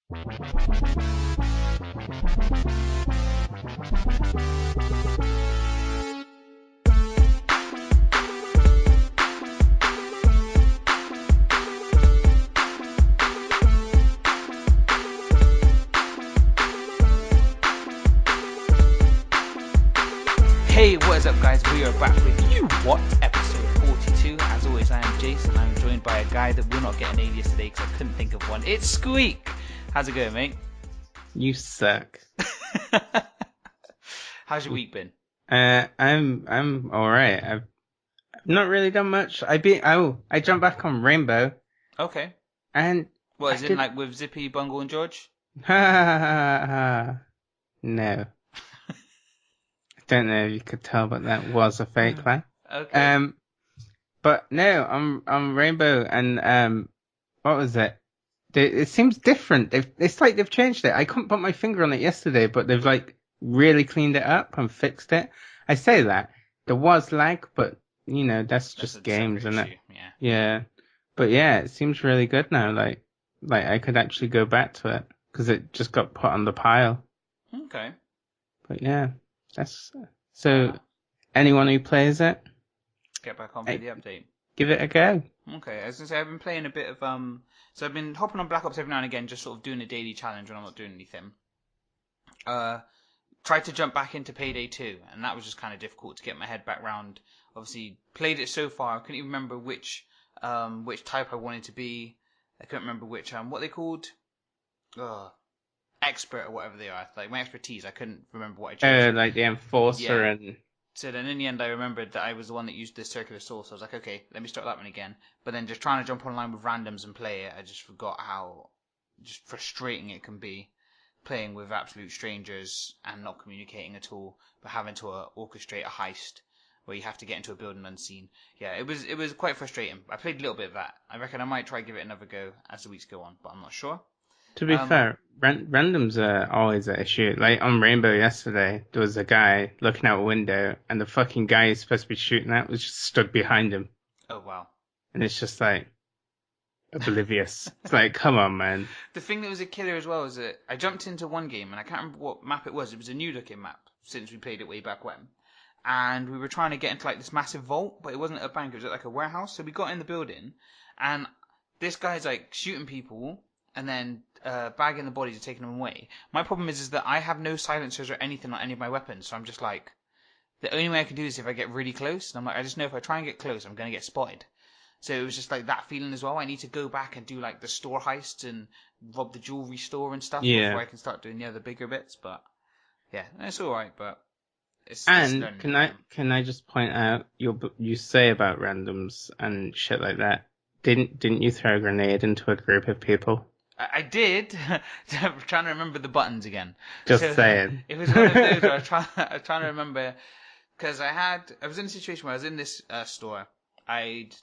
Hey, what is up guys? We are back with ÜWatt episode 42. As always, I am Jace and I'm joined by a guy that will not get an alias today because I couldn't think of one. It's Squeak! How's it going, mate? You suck. How's your week been? I'm alright. I've not really done much. I jumped back on Rainbow Okay. and What, is it like with Zippy, Bungle and George? no. I don't know if you could tell, but that was a fake laugh. Okay. But no, I'm Rainbow and what was it? It seems different. It's like they've changed it. I couldn't put my finger on it yesterday, but they've like really cleaned it up and fixed it. I say that there was lag, but you know that's just games, isn't it? Yeah. Yeah. But yeah, it seems really good now. Like I could actually go back to it because it just got put on the pile. Okay. But yeah, that's so. Anyone who plays it, get back on with the update. Give it a go. Okay, I was gonna say I've been playing a bit of so I've been hopping on Black Ops every now and again, just sort of doing a daily challenge when I'm not doing anything. Tried to jump back into Payday 2, and that was just kind of difficult to get my head back round. Obviously, played it so far, I couldn't even remember which type I wanted to be. I couldn't remember which what they called, expert or whatever they are. Like my expertise, I couldn't remember what I chose. Like the Enforcer and. So then in the end I remembered that I was the one that used the circular saw, so I was like, okay, let me start that one again. But then just trying to jump online with randoms and play it, I just forgot how just frustrating it can be playing with absolute strangers and not communicating at all, but having to orchestrate a heist where you have to get into a building unseen. Yeah, it was quite frustrating. I played a little bit of that. I reckon I might try give it another go as the weeks go on, but I'm not sure. To be fair, randoms are always an issue. Like on Rainbow yesterday, there was a guy looking out a window, and the fucking guy he's supposed to be shooting at was just stood behind him. Oh, wow. And it's just like, oblivious. It's like, come on, man. The thing that was a killer as well is that I jumped into one game, and I can't remember what map it was. It was a new-looking map, since we played it way back when. And we were trying to get into like this massive vault, but it wasn't a bank, it was like a warehouse. So we got in the building, and this guy's like shooting people, and then bagging the bodies and taking them away. My problem is that I have no silencers or anything on any of my weapons, so I'm just like, the only way I can do this is if I get really close, and I'm like, I just know if I try and get close, I'm going to get spotted. So it was just like that feeling as well. I need to go back and do like the store heists and rob the jewelry store and stuff before I can start doing the other bigger bits. But yeah, it's alright, but it's And can I just point out, you say about randoms and shit like that, didn't you throw a grenade into a group of people? I did. I'm trying to remember the buttons again. Just saying. It was one of those where I was trying to remember, because I was in a situation where I was in this store. I'd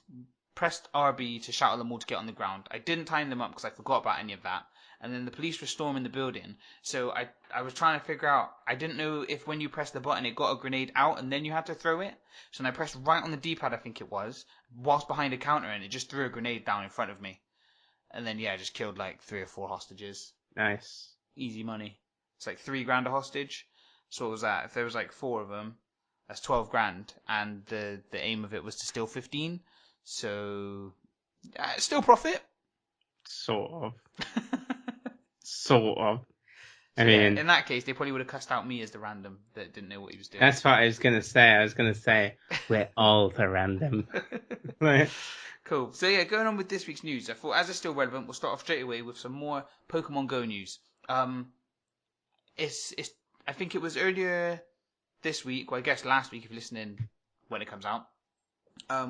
pressed RB to shout at them all to get on the ground. I didn't time them up because I forgot about any of that. And then the police were storming the building. So I was trying to figure out, I didn't know if when you pressed the button it got a grenade out and then you had to throw it. So then I pressed right on the D-pad, I think it was, whilst behind a counter, and it just threw a grenade down in front of me. And then, yeah, I just killed like 3 or 4 hostages. Nice. Easy money. It's like $3,000 a hostage. So what was that? If there was like 4 of them, that's 12 grand. And the aim of it was to steal 15. So, still profit. Sort of. Sort of. I mean, in that case, they probably would have cussed out me as the random that didn't know what he was doing. That's what I was going to say. I was going to say, we're all the random. Cool. So yeah, going on with this week's news, I thought as it's still relevant, we'll start off straight away with some more Pokemon Go news. It's I think it was earlier this week, or I guess last week if you're listening when it comes out.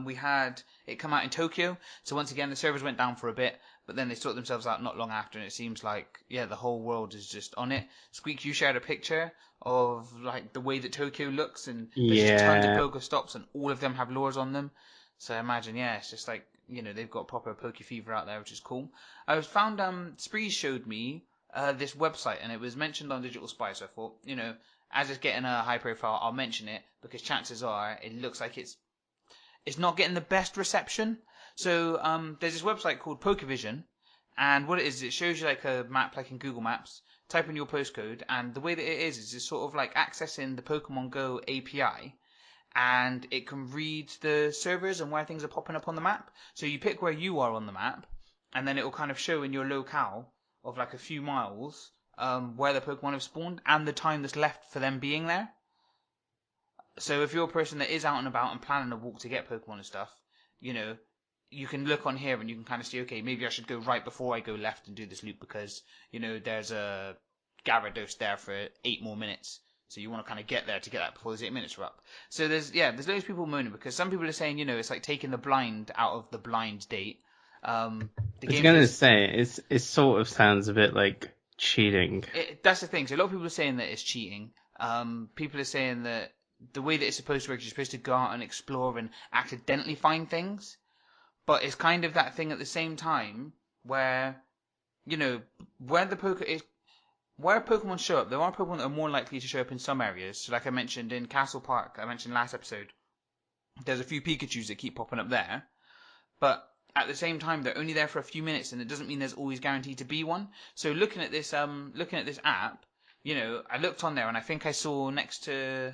We had it come out in Tokyo. So once again, the servers went down for a bit, but then they sorted themselves out not long after, and it seems like, yeah, the whole world is just on it. Squeak, you shared a picture of like the way that Tokyo looks, and there's just tons of Pokestops, and all of them have lures on them. So I imagine, yeah, it's just like, you know, they've got proper Poke Fever out there, which is cool. I found, Spreeze showed me this website, and it was mentioned on Digital Spy, so I thought, you know, as it's getting a high profile, I'll mention it, because chances are it looks like it's not getting the best reception. So there's this website called Pokevision, And what it is, it shows you like a map, like in Google Maps. Type in your postcode, and the way that it is it's sort of like accessing the Pokemon Go API, and it can read the servers and where things are popping up on the map. So you pick where you are on the map, and then it will kind of show in your locale of like a few miles where the Pokemon have spawned and the time that's left for them being there. So if you're a person that is out and about and planning a walk to get Pokemon and stuff, you can look on here and you can kind of see, okay, maybe I should go right before I go left and do this loop because, there's a Gyarados there for 8 more minutes. So you want to kind of get there to get that before those 8 minutes are up. So there's loads of people moaning because some people are saying, it's like taking the blind out of the blind date. I was going to say, it sort of sounds a bit like cheating. That's the thing. So a lot of people are saying that it's cheating. People are saying that the way that it's supposed to work, you're supposed to go out and explore and accidentally find things. But it's kind of that thing at the same time where, where Pokemon show up, there are Pokemon that are more likely to show up in some areas. So like I mentioned in Castle Park, I mentioned last episode, there's a few Pikachus that keep popping up there. But at the same time, they're only there for a few minutes, and it doesn't mean there's always guaranteed to be one. So looking at this app, I looked on there and I think I saw next to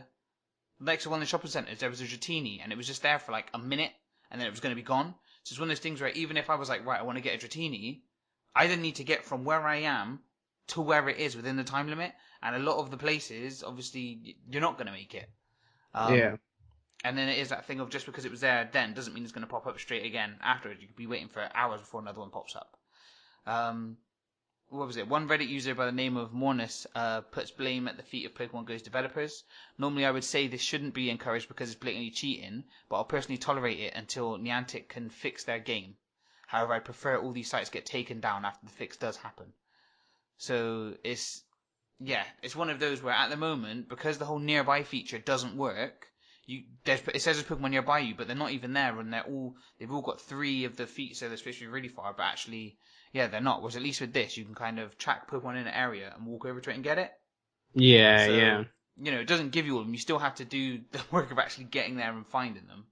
one of the shopping centres, there was a Dratini, and it was just there for like a minute, and then it was going to be gone. So it's one of those things where even if I was like, right, I want to get a Dratini, I then need to get from where I am to where it is within the time limit. And a lot of the places, obviously, you're not going to make it. Yeah. And then it is that thing of just because it was there then doesn't mean it's going to pop up straight again afterwards. You could be waiting for hours before another one pops up. What was it? One Reddit user by the name of Mornus puts blame at the feet of Pokemon Go's developers. Normally I would say this shouldn't be encouraged because it's blatantly cheating, but I'll personally tolerate it until Niantic can fix their game. However, I prefer all these sites get taken down after the fix does happen. So it's one of those where at the moment, because the whole nearby feature doesn't work, it says there's Pokemon nearby you, but they're not even there, and they've all got 3 of the feet, so they're supposed to be really far, but actually, they're not. Whereas at least with this, you can kind of track Pokemon in an area and walk over to it and get it. Yeah, so, yeah. It doesn't give you all of them. You still have to do the work of actually getting there and finding them.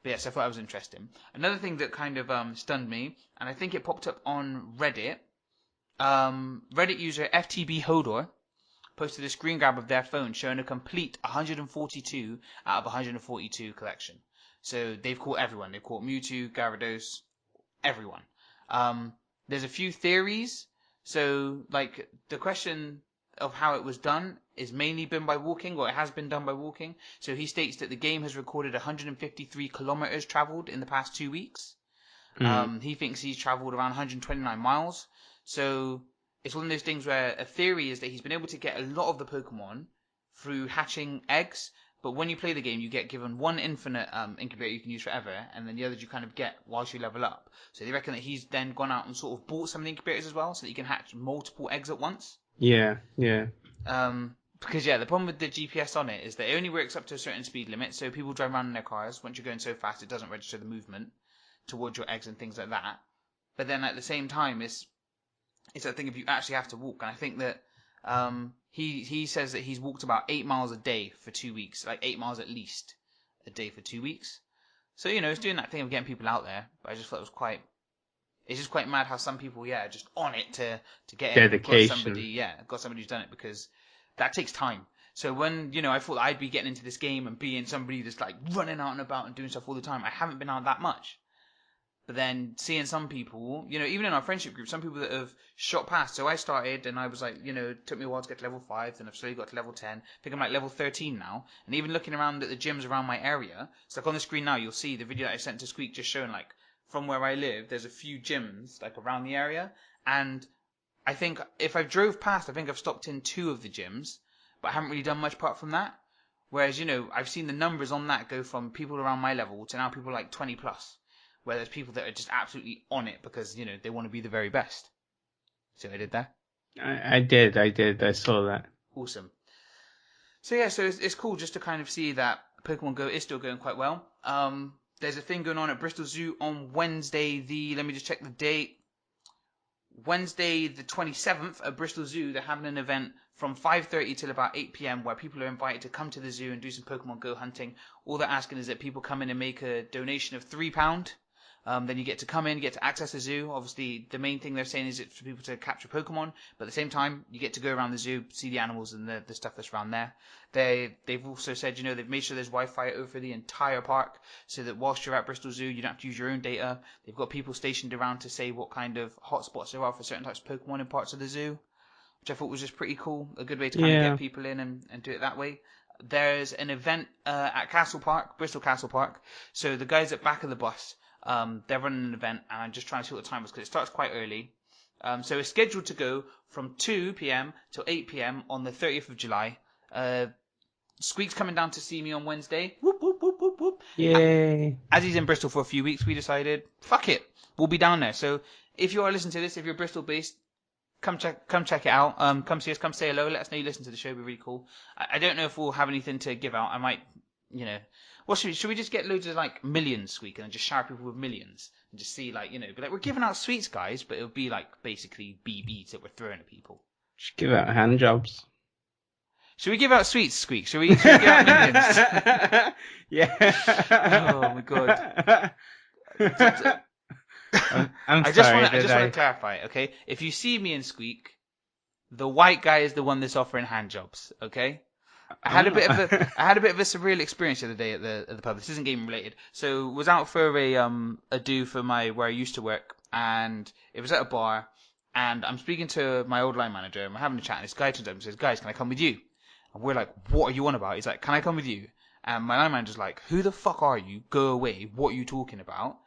But yes, I thought that was interesting. Another thing that kind of stunned me, and I think it popped up on Reddit. Reddit user FTB Hodor posted a screen grab of their phone showing a complete 142 out of 142 collection. So they've caught everyone. They've caught Mewtwo, Gyarados, everyone. There's a few theories. So, like, the question of how it was done is mainly been by walking, or it has been done by walking. So he states that the game has recorded 153 kilometers traveled in the past 2 weeks. He thinks he's traveled around 129 miles. So it's one of those things where a theory is that he's been able to get a lot of the Pokemon through hatching eggs. But when you play the game, you get given one infinite incubator you can use forever, and then the others you kind of get whilst you level up. So they reckon that he's then gone out and sort of bought some of the incubators as well, so that you can hatch multiple eggs at once. Yeah. Because the problem with the GPS on it is that it only works up to a certain speed limit, so people drive around in their cars. Once you're going so fast, it doesn't register the movement towards your eggs and things like that. But then at the same time, it's that thing if you actually have to walk. And I think that he says that he's walked about 8 miles a day for 2 weeks, like 8 miles at least a day for 2 weeks. So it's doing that thing of getting people out there. But I just thought it's just quite mad how some people are just on it to get it. Dedication. Got somebody who's done it, because that takes time. So when I thought I'd be getting into this game and being somebody that's like running out and about and doing stuff all the time, I haven't been out that much. But then seeing some people, even in our friendship group, some people that have shot past. So I started and I was like, it took me a while to get to level 5, then I've slowly got to level 10. I think I'm like level 13 now. And even looking around at the gyms around my area, it's like on the screen now, you'll see the video that I sent to Squeak just showing like from where I live, there's a few gyms like around the area. And I think if I drove past, I think I've stopped in 2 of the gyms, but I haven't really done much apart from that. Whereas, I've seen the numbers on that go from people around my level to now people like 20 plus. Where there's people that are just absolutely on it because, they want to be the very best. See what I did there? I did. I saw that. Awesome. So it's cool just to kind of see that Pokemon Go is still going quite well. There's a thing going on at Bristol Zoo on Wednesday, let me just check the date. Wednesday the 27th at Bristol Zoo, they're having an event from 5:30 till about 8 p.m. where people are invited to come to the zoo and do some Pokemon Go hunting. All they're asking is that people come in and make a donation of £3. Then you get to come in, get to access the zoo. Obviously, the main thing they're saying is it's for people to capture Pokemon, but at the same time, you get to go around the zoo, see the animals and the stuff that's around there. They've also said, they've made sure there's Wi-Fi over the entire park, so that whilst you're at Bristol Zoo, you don't have to use your own data. They've got people stationed around to say what kind of hotspots there are for certain types of Pokemon in parts of the zoo, which I thought was just pretty cool. A good way to kind of get people in and do it that way. There's an event at Castle Park, Bristol Castle Park. So the guys at back of the bus, they're running an event, and I'm just trying to see what the time was because it starts quite early. So it's scheduled to go from 2 p.m. till 8 p.m. on the 30th of July. Squeak's coming down to see me on Wednesday. Whoop, whoop, whoop, whoop, whoop. Yay. As he's in Bristol for a few weeks, we decided, fuck it, we'll be down there. So if you are listening to this, if you're Bristol based, come check it out. Come see us. Come say hello. Let us know you listen to the show. It'd be really cool. I don't know if we'll have anything to give out. I might, What should we just get loads of like millions, Squeak, and then just shower people with millions and just see like, be like, we're giving out sweets, guys, but it'll be like basically BBs that we're throwing at people. Just give out hand jobs. Should we give out sweets, Squeak? Should we give out millions? Yeah. Oh my god. I'm I just want to clarify, okay? If you see me and Squeak, the white guy is the one that's offering hand jobs, okay? I had a bit of a surreal experience the other day at the pub. This isn't game related. So was out for a do for where I used to work, and it was at a bar, and I'm speaking to my old line manager, and we're having a chat, and this guy turns up and says, "Guys, can I come with you?" And we're like, "What are you on about?" He's like, "Can I come with you?" And my line manager's like, "Who the fuck are you? Go away. What are you talking about?"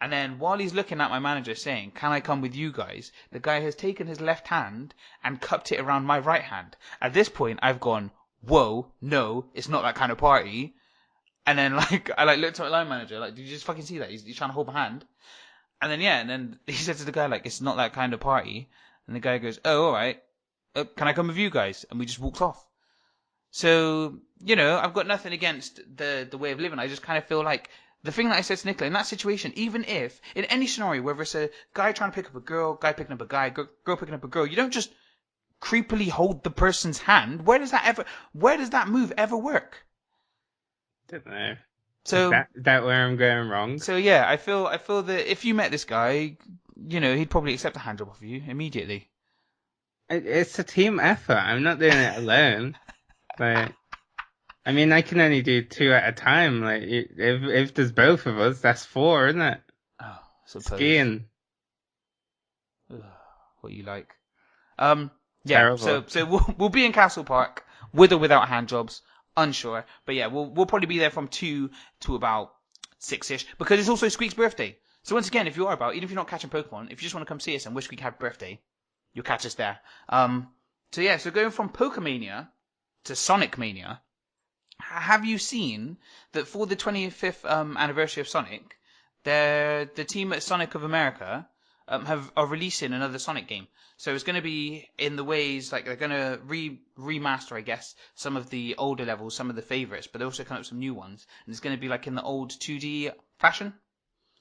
And then while he's looking at my manager saying, "Can I come with you guys?" the guy has taken his left hand and cupped it around my right hand. At this point, I've gone, "Whoa, no, it's not that kind of party." And then I looked at my line manager, like, "Did you just fucking see that? He's trying to hold my hand." And then he said to the guy, like, "It's not that kind of party." And the guy goes, "Oh, all right. Can I come with you guys?" And we just walked off. So, I've got nothing against the way of living. I just kind of feel like the thing that I said to Nicola, in that situation, even if, in any scenario, whether it's a guy trying to pick up a girl, guy picking up a guy, girl picking up a girl, you don't just creepily hold the person's hand. Where does that move ever work? Don't know. So is that where I'm going wrong? So yeah, I feel that if you met this guy, he'd probably accept a hand job off of you immediately. It's a team effort. I'm not doing it alone. Like, I mean, I can only do 2 at a time. Like, if there's both of us, that's 4, isn't it? Oh, I suppose. Skiing. Ugh, what you like? Yeah. Terrible. So we'll be in Castle Park with or without hand jobs, unsure. But yeah, we'll probably be there from 2 to about 6ish because it's also Squeak's birthday. So once again, if you are about, even if you're not catching Pokemon, if you just want to come see us and wish Squeak happy birthday, you'll catch us there. So yeah, so going from Pokemania to Sonic Mania. Have you seen that for the 25th anniversary of Sonic, the team at Sonic of America are releasing another Sonic game? So it's going to be in the ways like they're going to remaster, I guess, some of the older levels, some of the favorites, but they're also coming up with some new ones, and it's going to be like in the old 2D fashion.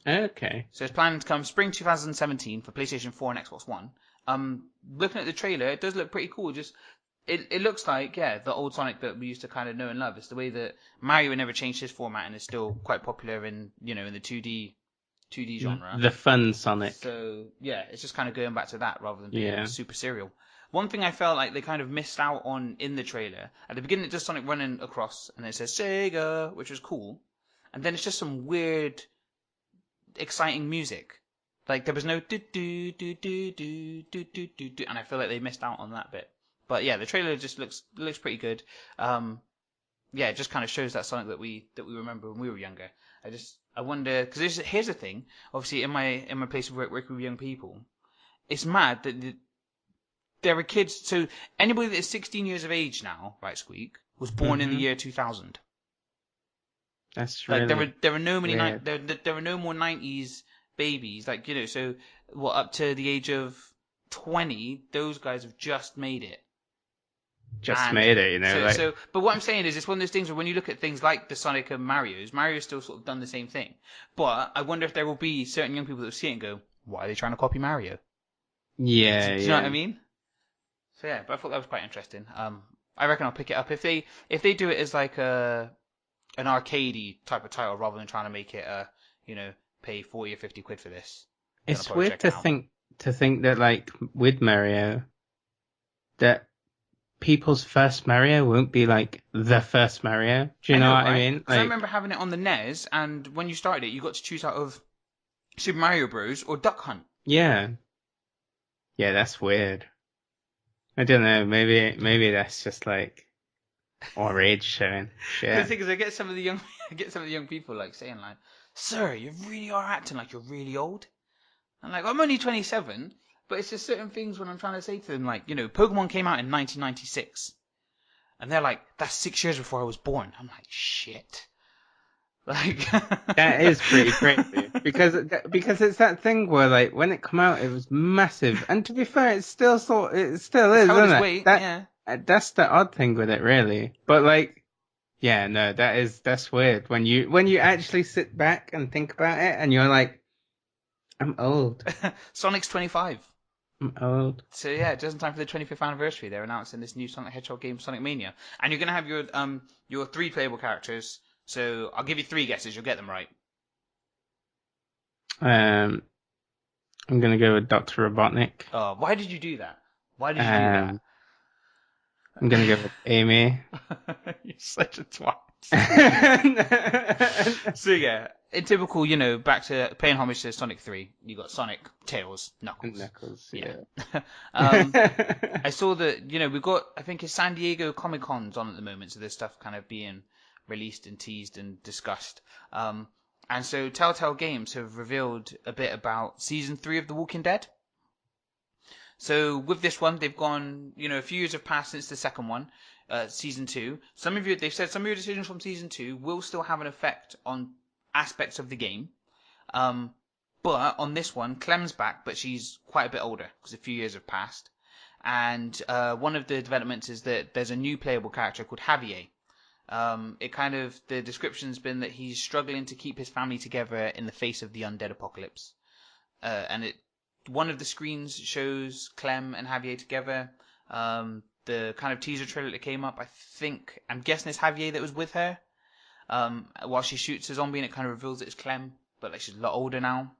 Okay. So it's planned to come spring 2017 for PlayStation 4 and Xbox One. Looking at the trailer, it does look pretty cool. Just it looks like, yeah, the old Sonic that we used to kind of know and love. It's the way that Mario never changed his format and is still quite popular in the 2D genre. The fun Sonic. So yeah, it's just kind of going back to that rather than being super serial. One thing I felt like they kind of missed out on in the trailer, at the beginning it does Sonic running across and it says Sega, which was cool. And then it's just some weird, exciting music. Like there was no do do do do do do do do do, and I feel like they missed out on that bit. But yeah, the trailer just looks pretty good. Yeah, it just kind of shows that Sonic that we remember when we were younger. I wonder because here's the thing. Obviously, in my place of work, working with young people, it's mad that there are kids. So anybody that is 16 years of age now, right, Squeak, was born in the year 2000. That's like really there are no many weird. there are no more 90s babies. Like so what up to the age of 20, those guys have just made it. Made it, But what I'm saying is, it's one of those things where when you look at things like the Sonic and Mario's still sort of done the same thing. But I wonder if there will be certain young people that will see it and go, why are they trying to copy Mario? Yeah, Do you know what I mean? So yeah, but I thought that was quite interesting. I reckon I'll pick it up if they do it as like an arcadey type of title rather than trying to make it pay 40 or 50 quid for this. Then I'll It's probably weird check it out. to think that like with Mario that people's first Mario won't be like the first Mario. Do you I know know, what I right? mean? Because I Like remember having it on the NES, and when you started it, you got to choose out of Super Mario Bros. Or Duck Hunt. yeah. Yeah, that's weird. I don't know, maybe that's just like our age showing. The Shit. thing is, I get some of the young, I get some of the young people like saying like, "Sir, you really are acting like you're really old." I'm like, I'm only 27, but it's just certain things when I'm trying to say to them, like, Pokemon came out in 1996, and they're like, that's 6 years before I was born. I'm like, shit. Like, That is pretty crazy because it's that thing where like when it come out it was massive, and to be fair it still it's is, held isn't its it? weight, yeah. That's the odd thing with it really. But like yeah, no, that's weird when you actually sit back and think about it and you're like I'm old. Sonic's 25. I'm old. So yeah, just in time for the 25th anniversary, they're announcing this new Sonic the Hedgehog game, Sonic Mania, and you're gonna have your three playable characters. So I'll give you three guesses, you'll get them right. Um I'm gonna go with Dr. Robotnik. Oh, why did you do that? Why did you do that? Um I'm gonna go with Amy. You're such a twat. So yeah, in typical, back to paying homage to Sonic 3, you got Sonic, Tails, Knuckles. Knuckles, Yeah. yeah. I saw that, we've got, I think it's San Diego Comic Con's on at the moment, so there's stuff kind of being released and teased and discussed. And so Telltale Games have revealed a bit about Season 3 of The Walking Dead. So with this one, they've gone, a few years have passed since the second one, season 2. They've said some of your decisions from season 2 will still have an effect on aspects of the game. But on this one, Clem's back, but she's quite a bit older because a few years have passed. And one of the developments is that there's a new playable character called Javier. The description's been that he's struggling to keep his family together in the face of the undead apocalypse. One of the screens shows Clem and Javier together. The kind of teaser trailer that came up, I'm guessing it's Javier that was with her. While she shoots a zombie and it kind of reveals it's Clem, but like she's a lot older now.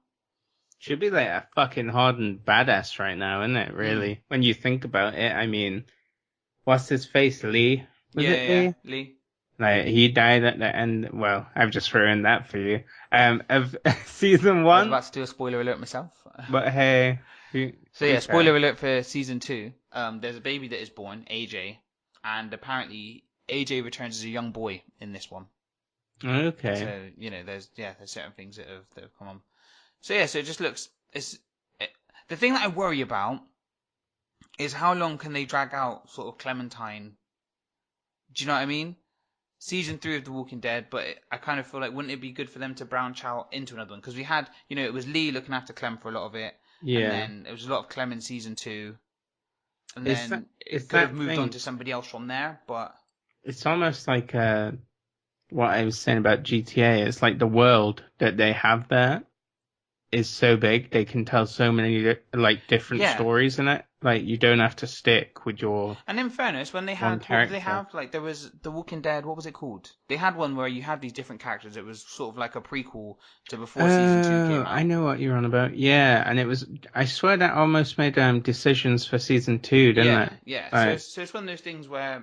Should be like a fucking hardened badass right now, isn't it? Really, when you think about it. I mean, what's his face? Lee? Was it Yeah, Lee? Lee. Like he died at the end. Well, I've just ruined that for you. Of season I was one. about to do a spoiler alert myself. But hey, So yeah, who spoiler cares? alert for season 2. There's a baby that is born, AJ, and apparently AJ returns as a young boy in this one. Okay. So there's certain things that have come on. So yeah, so it just looks. The thing that I worry about is how long can they drag out sort of Clementine. Do you know what I mean? Season 3 of The Walking Dead, but I kind of feel like wouldn't it be good for them to branch out into another one? Because we had, it was Lee looking after Clem for a lot of it, and Yeah. then it was a lot of Clem in season 2, and It's that. then it It's could have that moved on thing. to somebody else from there, but It's almost like what I was saying about GTA. It's like the world that they have there is so big they can tell so many like different yeah. stories in it. Like you don't have to stick with your And in fairness, when they one had, what did they character. have? Like there was The Walking Dead, what was it called? They had one where you had these different characters. It was sort of like a prequel to before season 2 Oh, came I out. know what you're on about. Yeah, and it was. I swear that almost made decisions for season 2, didn't Yeah, it? yeah. So Like, it's one of those things where,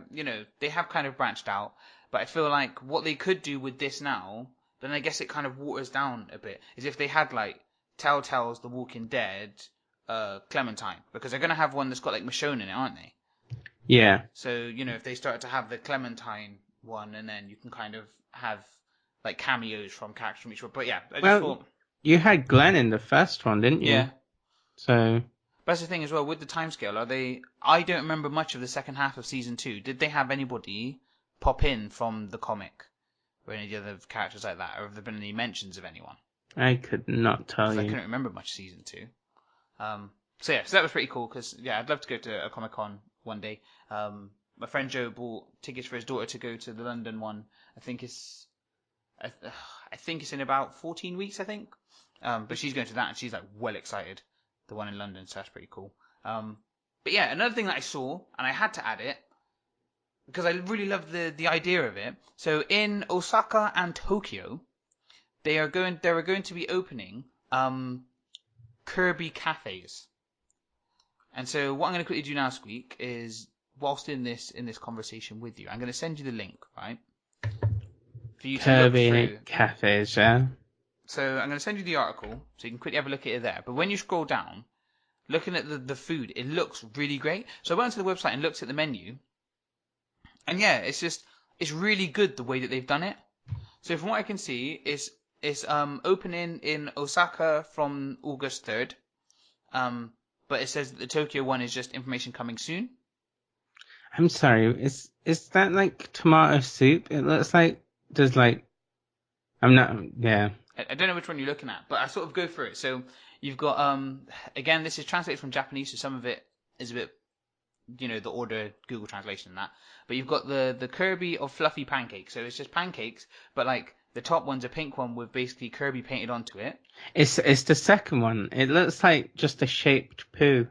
they have kind of branched out, but I feel like what they could do with this now, then I guess it kind of waters down a bit, is if they had like Telltale's The Walking Dead, Clementine, because they're gonna have one that's got like Michonne in it, aren't they? yeah. So, if they start to have the Clementine one, and then you can kind of have like cameos from characters from each one. But yeah, I just Well, thought, you had Glenn in the first one, didn't you? yeah. So But that's the thing as well with the timescale. I don't remember much of the second half of season 2. Did they have anybody pop in from the comic or any of the other characters like that, or have there been any mentions of anyone? I could not tell Because I you. couldn't remember much season 2. So yeah, so that was pretty cool. Because yeah, I'd love to go to a Comic Con one day. My friend Joe bought tickets for his daughter to go to the London one. I think it's I think it's in about 14 weeks. I think. But she's going to that and she's like well excited. The one in London, so that's pretty cool. But yeah, another thing that I saw and I had to add it because I really love the idea of it. So in Osaka and Tokyo, they are going to be opening Kirby Cafés. And so what I'm going to quickly do now, Squeak, is whilst in this conversation with you, I'm going to send you the link, right? For you to look Kirby through. Cafés, yeah. So I'm going to send you the article so you can quickly have a look at it there. But when you scroll down, looking at the food, it looks really great. So I went onto the website and looked at the menu. And yeah, it's really good the way that they've done it. So from what I can see, it's opening in Osaka from August 3rd. But it says that the Tokyo one is just information coming soon. I'm sorry, is that like tomato soup? It looks like there's like yeah. I don't know which one you're looking at, but I sort of go through it. So you've got again, this is translated from Japanese, so some of it is a bit, the order Google translation and that. But you've got the Kirby of fluffy pancakes. So it's just pancakes, but like the top one's a pink one with basically Kirby painted onto it. It's the second one. It looks like just a shaped poo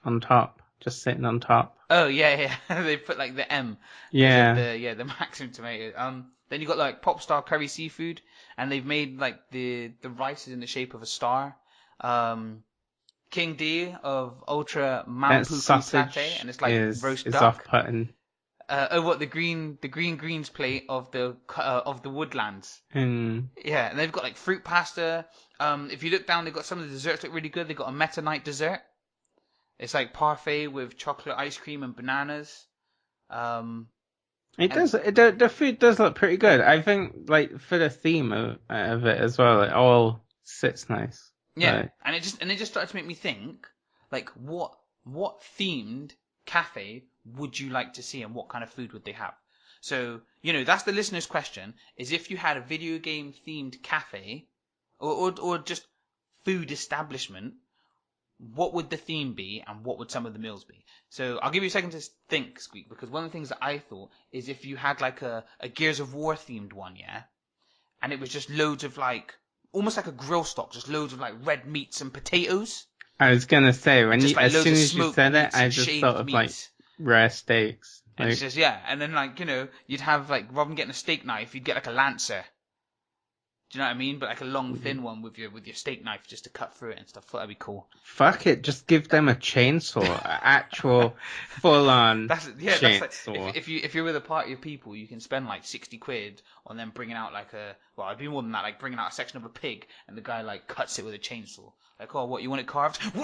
on top, just sitting on top. Oh yeah. They put like the M. Yeah. The maximum tomato. Then you got like Popstar curry seafood, and they've made like the rice is in the shape of a star. King D of Ultra That Mampuku sausage Satay, and it's like roast is duck. off-putting. What the green greens plate of the woodlands. And Yeah, and they've got like fruit pasta. If you look down, they've got some of the desserts look really good. They've got a Meta Night dessert. It's like parfait with chocolate ice cream and bananas. the food does look pretty good. I think like for the theme of it as well, it all sits nice. Yeah, Like, and it just started to make me think, like what themed cafe would you like to see, and what kind of food would they have? So that's the listener's question: is if you had a video game themed cafe, or just food establishment, what would the theme be, and what would some of the meals be? So I'll give you a second to think, Squeak, because one of the things that I thought is if you had like a Gears of War themed one, yeah, and it was just loads of like almost like a grill stock, just loads of like red meats and potatoes, I was gonna say and just like as loads soon of as you smoked said it, meats I and just thought shaved of like meats. rare steaks. And it's Like, just and then like you'd have like rather than getting a steak knife, you'd get like a lancer. Do you know what I mean? But like a long thin one with your steak knife just to cut through it and stuff. I thought that'd be cool. fuck it, just give them a chainsaw, an actual full-on That's chainsaw. like if you're with a party of people, you can spend like 60 quid on them bringing out like it'd be more than that, like bringing out a section of a pig and the guy like cuts it with a chainsaw. Like, oh, what, you want it carved? Yeah,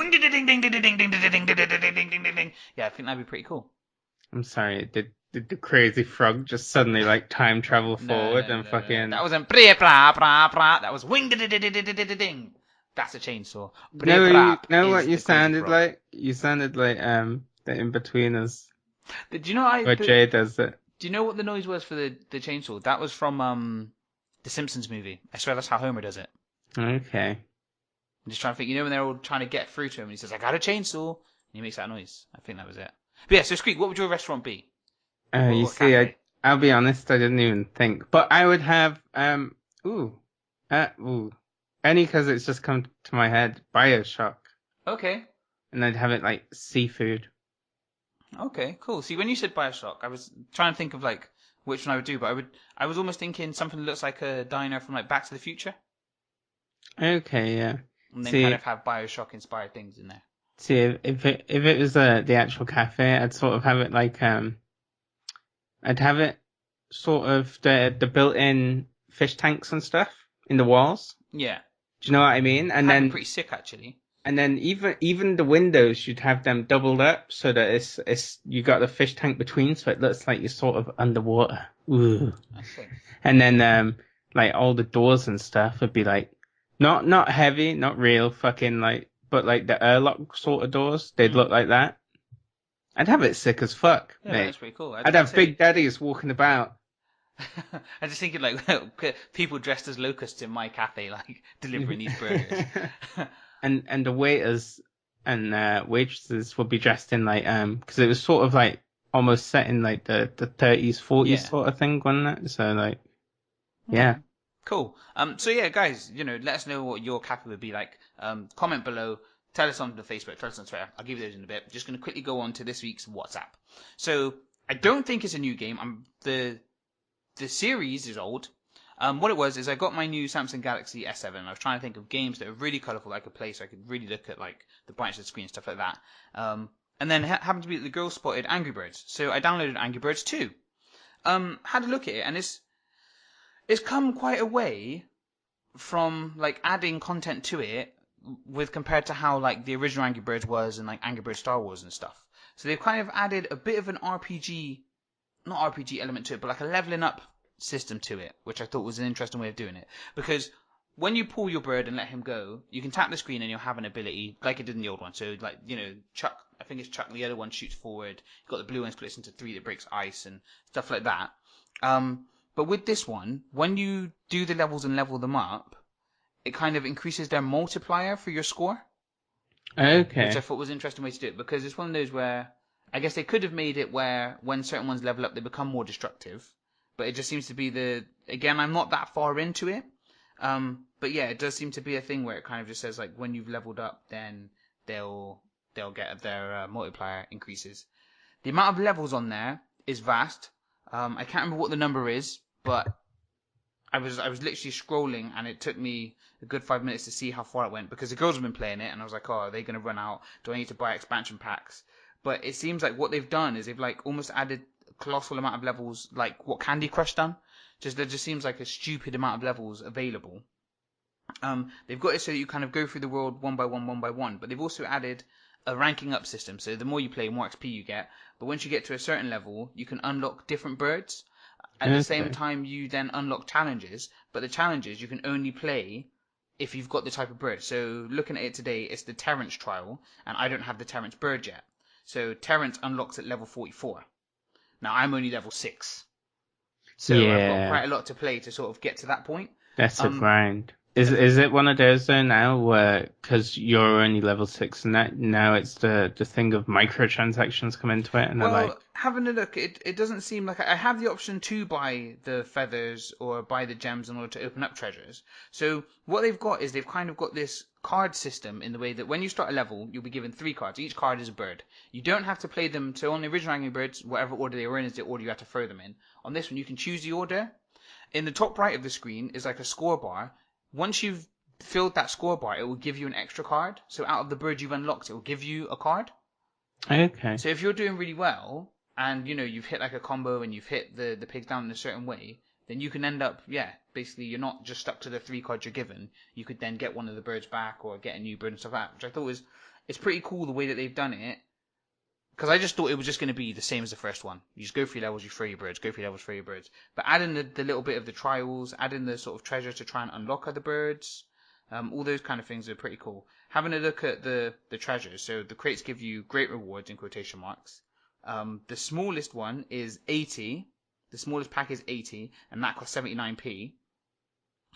I think that'd be pretty cool. I'm sorry, did the crazy frog just suddenly like time travel forward and No. fucking? That wasn't that was wing ding. That's a chainsaw. No, you know Is what you the crazy sounded frog. like? You sounded like the In-Betweeners. Do you know Where Jay does it. do you know what the noise was for the chainsaw? That was from the Simpsons movie. I swear that's how Homer does it. Okay. I'm just trying to think. When they're all trying to get through to him, and he says, "I got a chainsaw," and he makes that noise. I think that was it. But yeah, so Squeak, what would your restaurant be? You Or see, cafe? I'll be honest, I didn't even think, but I would have only because it's just come to my head, BioShock, Okay. and I'd have it like seafood. Okay, cool. See, when you said Bioshock, I was trying to think of like which one I would do, but I was almost thinking something that looks like a diner from like Back to the Future, Okay, yeah. and then See, kind of have Bioshock inspired things in there. see, if it was the actual cafe, I'd sort of have it like I'd have it sort of the built-in fish tanks and stuff in the walls. Yeah, Do you know what I mean? And that'd be then pretty sick actually. even the windows, you'd have them doubled up so that it's you got the fish tank between, so it looks like you're sort of underwater. Ooh. Okay. And then like all the doors and stuff would be like not heavy, not real fucking like, but like the airlock sort of doors. They'd look like that. I'd have it sick as fuck, Yeah, mate. that's pretty cool. I'd have big daddies walking about. I just thinking like people dressed as locusts in my cafe, like delivering these burgers. and the waiters and waitresses would be dressed in like because it was sort of like almost set in like the 30s 40s Yeah. sort of thing, wasn't it? So like yeah. Cool. So yeah, guys, let us know what your cafe would be like. Comment below. Tell us on the Facebook. Tell us on Twitter. I'll give you those in a bit. Just going to quickly go on to this week's WhatsApp. So I don't think it's a new game. The series is old. What it was is I got my new Samsung Galaxy S7. And I was trying to think of games that are really colourful I could play, so I could really look at like the brightness of the screen and stuff like that. And then happened to be that the girl spotted Angry Birds, so I downloaded Angry Birds 2. Had a look at it, and it's come quite a way from like adding content to it with compared to how like the original Angry Birds was and like Angry Birds Star Wars and stuff. So they've kind of added a bit of an RPG, not RPG element to it, but like a leveling up system to it, which I thought was an interesting way of doing it. Because when you pull your bird and let him go, you can tap the screen and you'll have an ability like it did in the old one. So like, you know, Chuck, I think it's Chuck, the other one shoots forward. You've got the blue one splits into 3 that breaks ice and stuff like that. But with this one, when you do the levels and level them up, it kind of increases their multiplier for your score. Okay. Which I thought was an interesting way to do it, because it's one of those where I guess they could have made it where when certain ones level up, they become more destructive. But it just seems to be again, I'm not that far into it. But yeah, it does seem to be a thing where it kind of just says like when you've leveled up, then they'll get their multiplier increases. The amount of levels on there is vast. I can't remember what the number is, but I was literally scrolling, and it took me a good 5 minutes to see how far it went, because the girls have been playing it, and I was like, oh, are they going to run out? Do I need to buy expansion packs? But it seems like what they've done is they've like almost added a colossal amount of levels, like what Candy Crush done. There just seems like a stupid amount of levels available. They've got it so that you kind of go through the world one by one, but they've also added a ranking up system. So the more you play, more XP you get. But once you get to a certain level, you can unlock different birds. At the same time, you then unlock challenges, but the challenges you can only play if you've got the type of bird. So looking at it today, it's the Terrence trial, and I don't have the Terrence bird yet. So Terrence unlocks at level 44. Now I'm only level 6. So I've got quite a lot to play to sort of get to that point. That's a grind. Is it one of those though now where, because you're only level 6 and that now it's the thing of microtransactions come into it and they're like, having a look, it doesn't seem like I have the option to buy the feathers or buy the gems in order to open up treasures. So what they've got is they've kind of got this card system in the way that when you start a level, you'll be given 3 cards. Each card is a bird. You don't have to play them. So on the original Angry Birds, whatever order they were in is the order you have to throw them in. On this one, you can choose the order. In the top right of the screen is like a score bar. Once you've filled that score bar, it will give you an extra card. So out of the bird you've unlocked, it will give you a card. okay. So if you're doing really well, and you know you've hit like a combo and you've hit the pigs down in a certain way, then you can end up, basically you're not just stuck to the 3 cards you're given. You could then get one of the birds back or get a new bird and stuff like that, which I thought it's pretty cool the way that they've done it. Because I just thought it was just going to be the same as the first one. You just go 3 levels, you throw your birds, go 3 levels, throw your birds. But add in the little bit of the trials, add in the sort of treasures to try and unlock other birds, all those kind of things are pretty cool. Having a look at the treasures, so the crates give you great rewards in quotation marks. The smallest one is 80. The smallest pack is 80, and that costs 79p.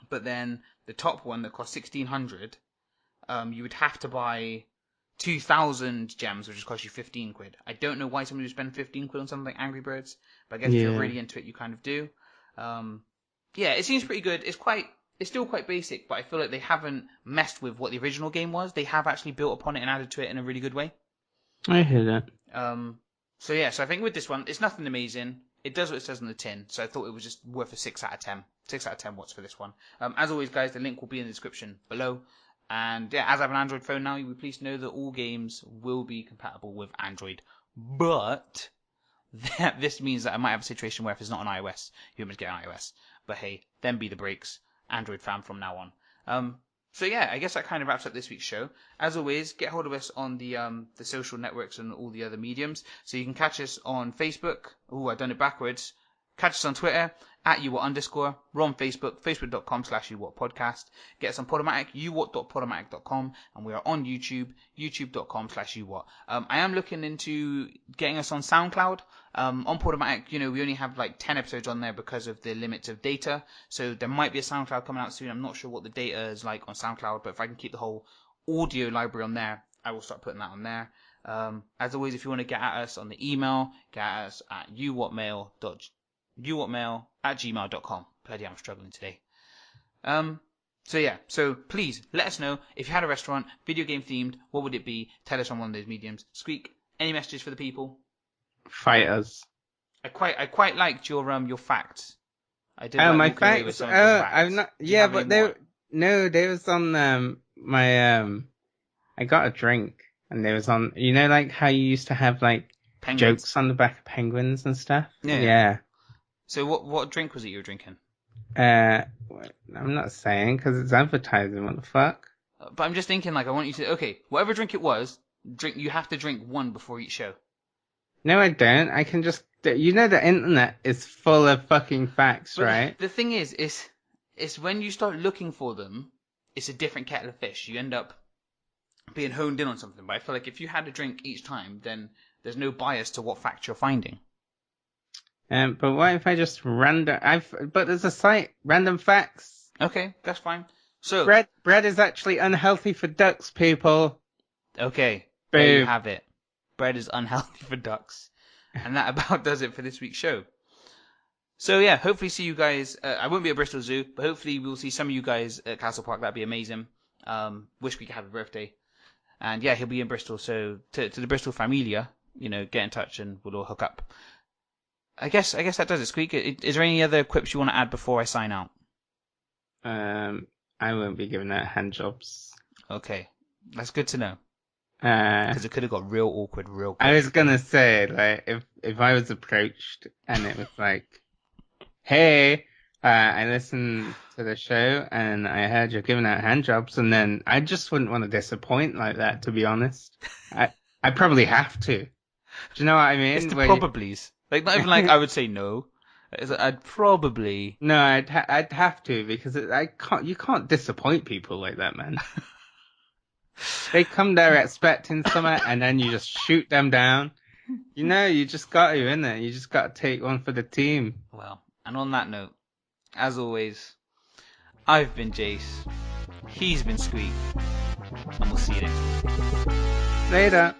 But then the top one that costs 1600, you would have to buy 2,000 gems, which cost you 15 quid. I don't know why somebody would spend 15 quid on something like Angry Birds, but I guess if you're really into it, you kind of do. It seems pretty good. It's still quite basic, but I feel like they haven't messed with what the original game was. They have actually built upon it and added to it in a really good way. I hear that. So I think with this one, it's nothing amazing. It does what it says on the tin, so I thought it was just worth a 6 out of 10. 6 out of 10 watts for this one. As always, guys, the link will be in the description below. And as I have an Android phone now, you'll be pleased to know that all games will be compatible with Android. But this means that I might have a situation where if it's not on iOS, humans get on iOS. But hey, them be the breaks. Android fan from now on. I guess that kind of wraps up this week's show. As always, get hold of us on the social networks and all the other mediums. So you can catch us on Facebook. I've done it backwards. Catch us on Twitter, @UWatt_. We're on Facebook, facebook.com/UWattpodcast. Get us on Podomatic, uwatt.podomatic.com. And we are on YouTube, youtube.com/UWatt. I am looking into getting us on SoundCloud. On Podomatic, we only have like 10 episodes on there because of the limits of data. So there might be a SoundCloud coming out soon. I'm not sure what the data is like on SoundCloud, but if I can keep the whole audio library on there, I will start putting that on there. As always, if you want to get at us on the email, get at us at uwattmail@gmail.com. Bloody hell, I'm struggling today. So please let us know if you had a restaurant, video game themed, what would it be? Tell us on one of those mediums. Squeak, any messages for the people? Fight us. I quite liked your facts I did Oh, like my walking away with facts. some Oh, of your facts. I'm not. Do you Yeah, have any but more? they was on my I got a drink and they was on. You know, like how you used to have like Penguins. jokes on the back of penguins and stuff. Yeah. Yeah. So what drink was it you were drinking? I'm not saying because it's advertising. What the fuck? But I'm just thinking, like, I want you to, okay, whatever drink it was, you have to drink one before each show. No, I don't. I can just. You know, the internet is full of fucking facts, But right? the thing is when you start looking for them, it's a different kettle of fish. You end up being honed in on something. But I feel like if you had a drink each time, then there's no bias to what fact you're finding. But what if I just but there's a site, random facts. Okay, that's fine. So, Bread is actually unhealthy for ducks, people. okay, there you Boom. have it. Bread is unhealthy for ducks. And that about does it for this week's show. So yeah, hopefully see you guys. I won't be at Bristol Zoo, but hopefully we'll see some of you guys at Castle Park. That'd be amazing. Wish we could have a birthday. And yeah, he'll be in Bristol. So to the Bristol Familia, get in touch and we'll all hook up. I guess that does it, Squeak. Is there any other quips you want to add before I sign out? I won't be giving out hand jobs. Okay, that's good to know. Uh, Because it could have got real awkward real quick. I was gonna say, like, if I was approached and it was like, hey, I listened to the show and I heard you're giving out hand jobs, and then I just wouldn't want to disappoint like that, to be honest. I probably have to. Do you know what I mean? It's the probablys. Like, not even like I would say no. I'd probably. No, I'd have to because you can't disappoint people like that, man. They come there expecting something and then you just shoot them down. You just got to, innit? You just got to take one for the team. Well, and on that note, as always, I've been Jace, he's been Squeak, and we'll see you next week. Later.